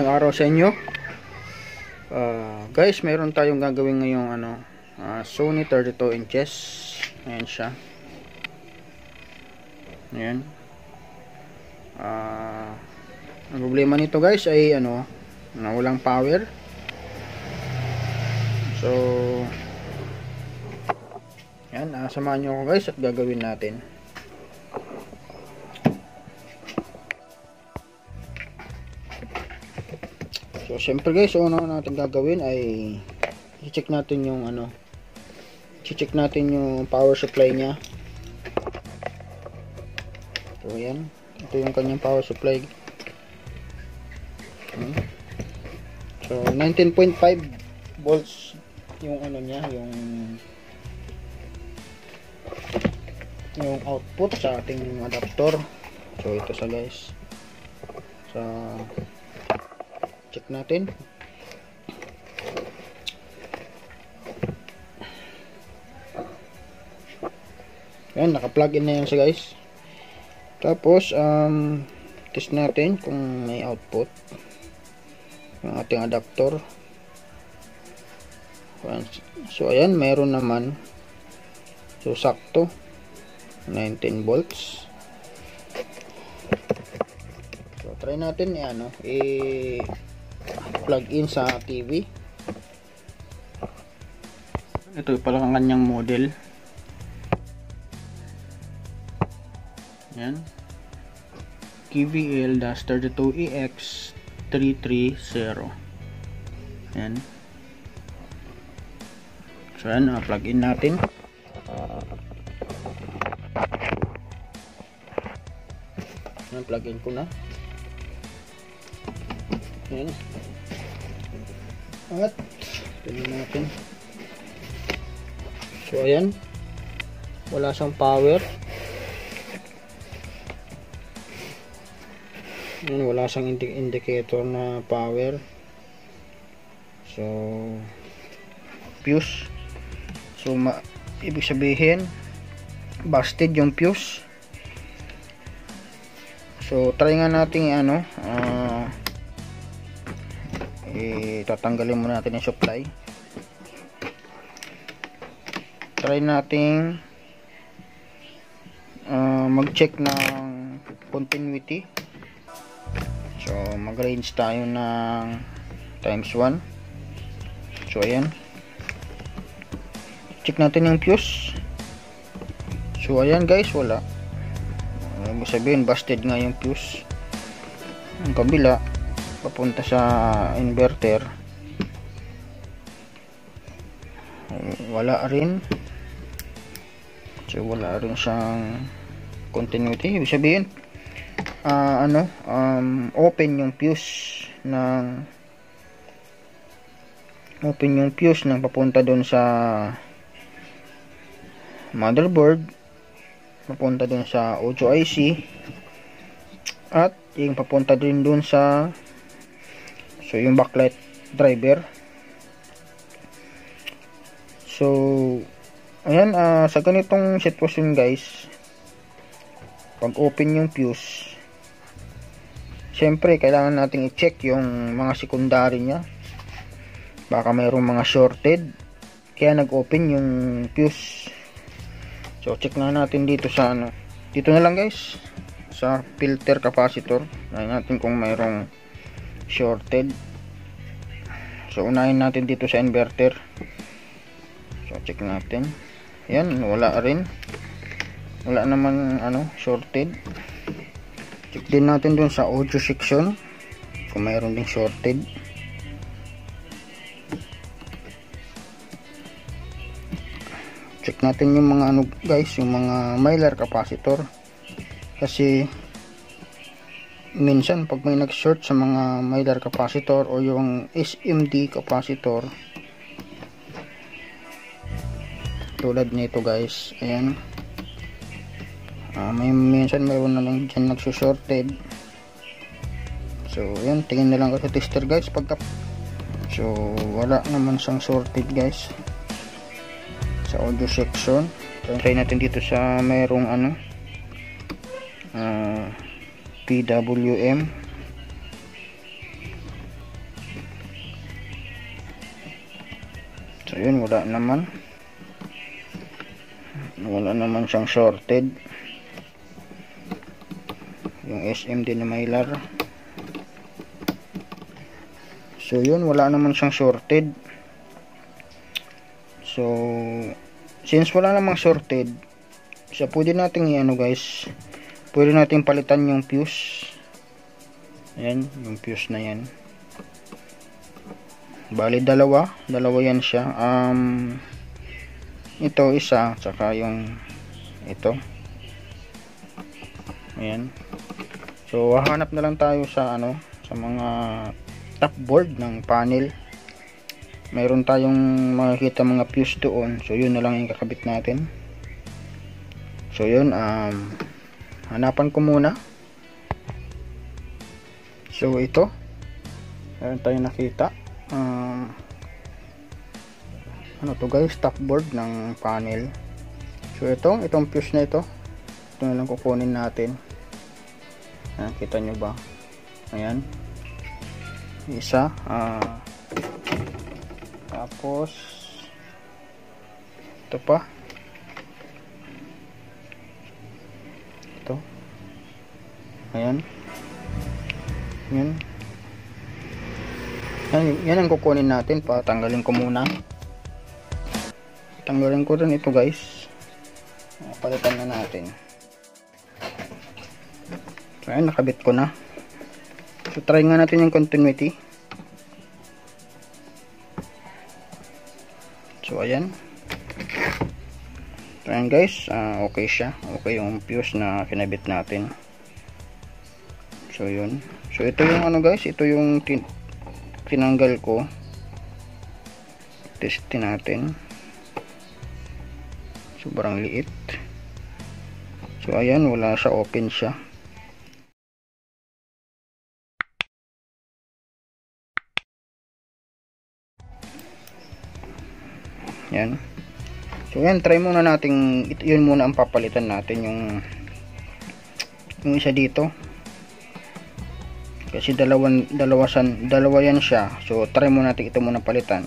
Magandang araw sa inyo. Guys, mayroon tayong gagawin ngayong Sony 32 inches. Ayan siya. Ayan. Ang problema nito guys ay na walang power. So ayan, samahan nyo ako guys at gagawin natin. So syempre guys, una natin gagawin ay i-check natin yung i-check natin yung power supply niya. So ayan, ito yung kanyang power supply. So 19.5 volts yung niya, yung output sa ating adapter. So ito sa guys. So check natin. Yan, naka-plug in na yan siya guys. Tapos test natin kung may output yung ating adapter. So ayan, mayroon naman. So sakto 19 volts. So try natin plug in sa TV. Ito pala ang kanyang model. Yan, KVL-32EX330. Yan. So yan, plug in natin. Yan, plug in ko na. Yan. At tingnan natin. So ayan, wala siyang power. Yan, wala siyang indicator na power. So fuse. So ibig sabihin busted yung fuse. So try nga natin tatanggalin muna natin yung supply. Try nating mag-check ng continuity. So mag-range tayo ng ×1. So ayan, check natin yung fuse. So ayan guys, wala. Ibig sabihin busted nga yung fuse. Ang kabila papunta sa inverter, wala rin. So wala rin siyang continuity. Ibig sabihin open yung fuse ng papunta doon sa motherboard, papunta doon sa audio IC, at yung papunta din doon sa yung backlight driver. So ayan, sa ganitong sitwasyon guys, pag open yung fuse, syempre kailangan nating i-check yung mga secondary nya. Baka mayroong mga shorted kaya nag-open yung fuse. So check na natin dito sa dito na lang guys, sa filter capacitor. Tingnan natin kung mayroong shorted. So unahin natin dito sa inverter. So check natin. Yan, wala rin. Wala naman shorted. Check din natin dun sa audio section kung mayroon ding shorted. Check natin yung mga guys, yung mga mylar capacitor. Kasi minsan pag may nag-short sa mga mylar capacitor o yung SMD capacitor, tulad nito guys, ayan, minsan mayroon na lang dyan nagsushorted. So ayan, tingin na lang ako sa tester guys so wala naman siyang sorted guys sa audio section. Try natin dito sa mayroong PWM. So yun, wala naman siyang shorted. Yung SM din na Mylar. So yun, wala naman siyang shorted. So since wala namang shorted, so pwede natin guys, pwede natin palitan yung fuse. Ayan, yung fuse na yan. Bali dalawa yan siya. Ito isa, tsaka yung ito. Ayan. So hahanap na lang tayo sa sa mga top board ng panel. Mayroon tayong makikita mga fuse doon. So yun na lang yung kakabit natin. So yun, hanapan ko muna. So ito, meron tayong nakita. Ano to guys, top board ng panel. So itong fuse na ito na lang kukunin natin. Ayan, kita nyo ba? Ayan, isa. Tapos ito pa, ito. Ayan, yan ang kukunin natin. Patanggalin ko muna. Tanggalin ko rin ito guys. Palitan na natin. So ayan, nakabit ko na. So try nga natin yung continuity. So ayan. So ayan guys, okay siya. Okay yung fuse na kinabit natin. So yun. So ito yung guys, ito yung tinanggal ko. Testin natin. Sobrang liit. So ayan, wala siya, open siya. Yan. So yan, try muna natin. Yun muna ang papalitan natin, yung isa dito. Kasi dalawa yan siya. So try muna natin ito muna palitan.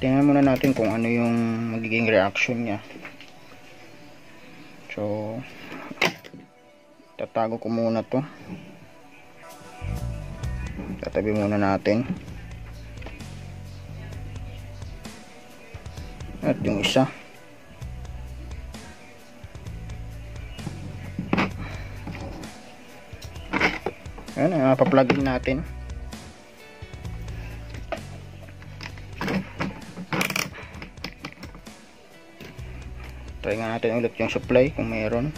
Tingnan muna natin kung ano yung magiging reaction niya. So tatago ko muna to. Tatabi muna natin. At yung isa. Ayan, pa-plug-in natin. Try nga natin ulit yung supply kung mayroon.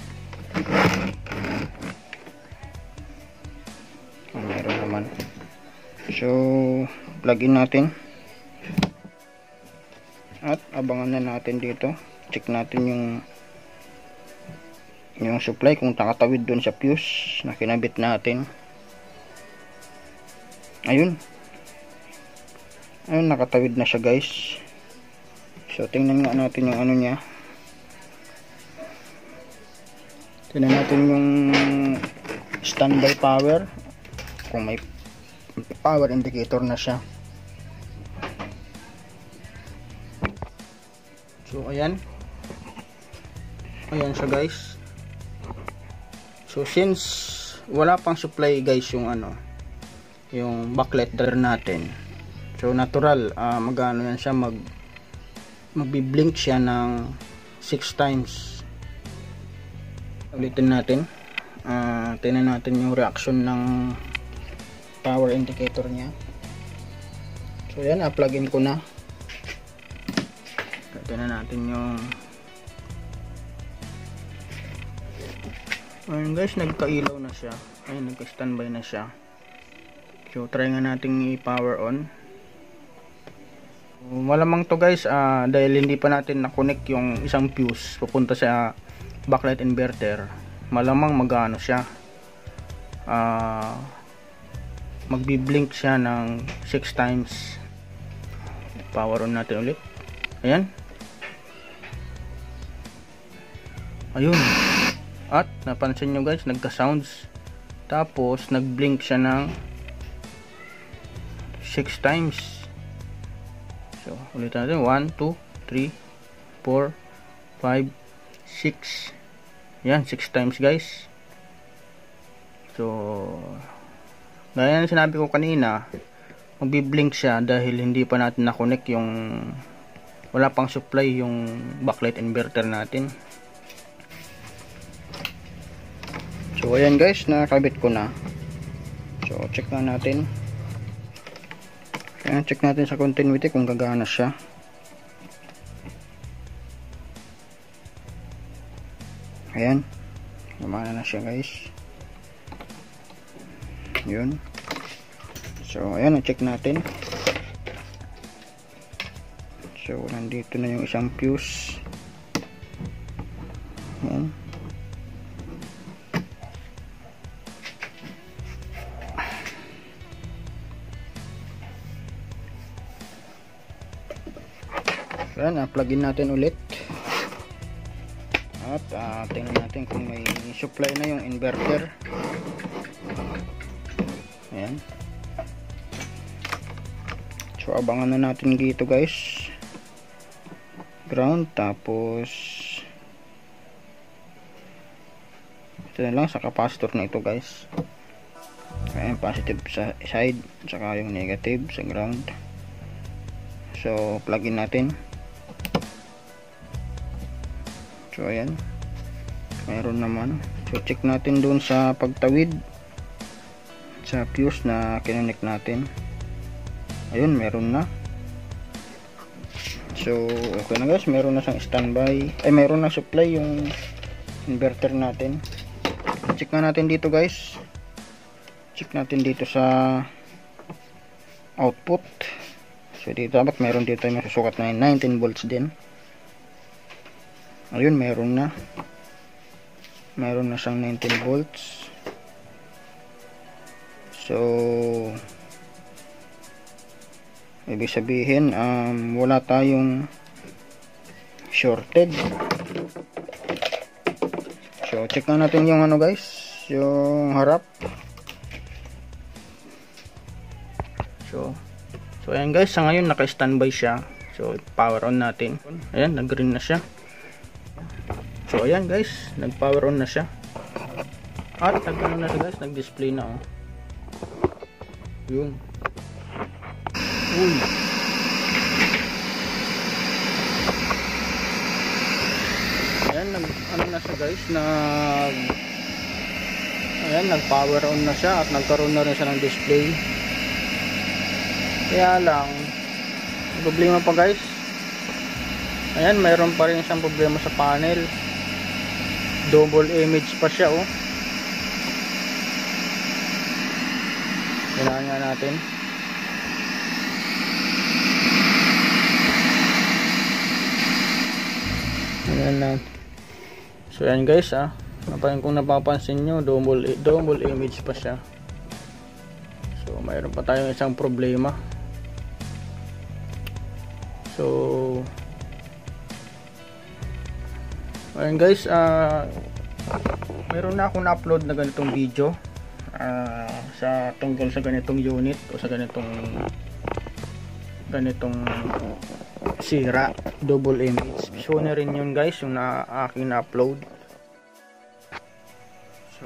Kung mayroon naman. So, plug-in natin. At abangan na natin dito. Check natin yung supply kung nakatawid doon sa fuse na kinabit natin. Ayun, nakatawid na siya guys. So tingnan nga natin yung niya. Tingnan natin yung standby power, kung may power indicator na siya. So ayan siya guys. So since wala pang supply guys yung backlight natin, so natural magano yan siya, magbi-blink siya ng 6 times. Ulitin natin. Tingnan natin yung reaction ng power indicator niya. So yan, plug-in ko na. Tingnan natin yung ayun guys, nagka-ilaw na siya. Ayun, nagka-standby na siya. So try nga natin i-power on. Malamang to guys, dahil hindi pa natin na-connect yung isang fuse pupunta sa backlight inverter, malamang magano siya, magbi-blink siya ng 6 times. Power on natin ulit. Ayan. Ayun. At napansin nyo guys, nagka-sounds. Tapos nag-blink siya ng 6 times. So ulit natin, 1, 2, 3, 4, 5, 6. Yan, 6 times guys. So gaya ng sinabi ko kanina, magbi-blink siya dahil hindi pa natin na-connect yung, wala pang supply yung backlight inverter natin. So ayan guys, nakabit ko na. So check na natin. Ayan, check natin sa continuity kung gagana siya. Ayan, gumana na siya guys. Yun. So ayan, check natin. So nandito na yung isang fuse. Ayan. Ayan, plug-in natin ulit. At tingnan natin kung may supply na yung inverter. Ayan. So abangan na natin dito guys. Ground, tapos ito na lang sa capacitor na ito guys. Ayan, positive sa side, saka yung negative sa ground. So plug-in natin. So ayan, mayroon naman. So check natin dun sa pagtawid sa fuse na kinonek natin. Ayun, meron na. So okay na guys, meron na siyang standby, ay meron na supply yung inverter natin. Check na natin dito guys. Check natin dito sa output. So dito dapat meron dito yung masusukat na 19 volts din. Ayun, meron na siyang 19 volts. So ibig sabihin wala tayong shorted. So check na natin yung ano guys, yung harap. So ayan guys, sa ngayon naka-standby siya. So power on natin. Ayan, nag-green na siya. So ayan guys, nag-power on na siya. At nag-ano na siya guys, nag-display na oh. Yung uy. Ayan, nag-ano na siya guys, ayan, nag-power on na siya at nagkaroon na rin siya ng display. Kaya lang problema pa guys. Ayan, mayroon pa rin isang problema sa panel. Double image pa siya oh. Kailangan nga natin. Ayan na. So ayan guys kung napapansin nyo, double image pa siya. So mayroon pa tayong isang problema. So ayan guys, meron na akong na-upload na ganitong video sa tungkol sa ganitong unit o sa ganitong sira, double image. So na rin yun guys, yung aking na-upload. So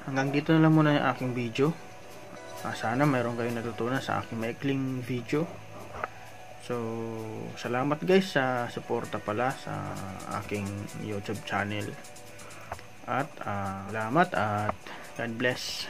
hanggang dito na lang muna yung aking video. Sana mayroon kayong natutunan sa aking maikling video. So salamat guys sa suporta pala sa aking YouTube channel. At salamat at God bless.